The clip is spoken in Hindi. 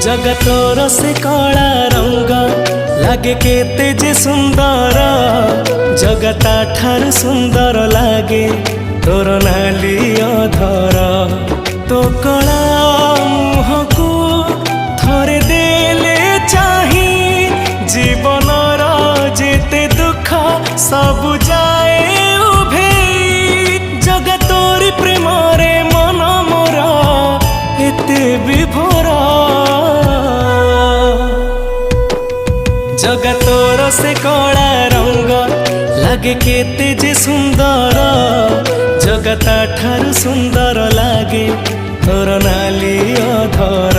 जगतोर से कला रंग लागे केते जे सुंदर जगता ठार सुंदर लागे तोर नाली अधर तो कला मुह को थरे देले चाही जीवनर जेते दुख सब जाए उभे जगतोर प्रेम रे मन मोर एते विभोर जगतोर से कला रंग लागे केते जे सुंदर जगता ठार सुंदर लागे तोर नाली अधर।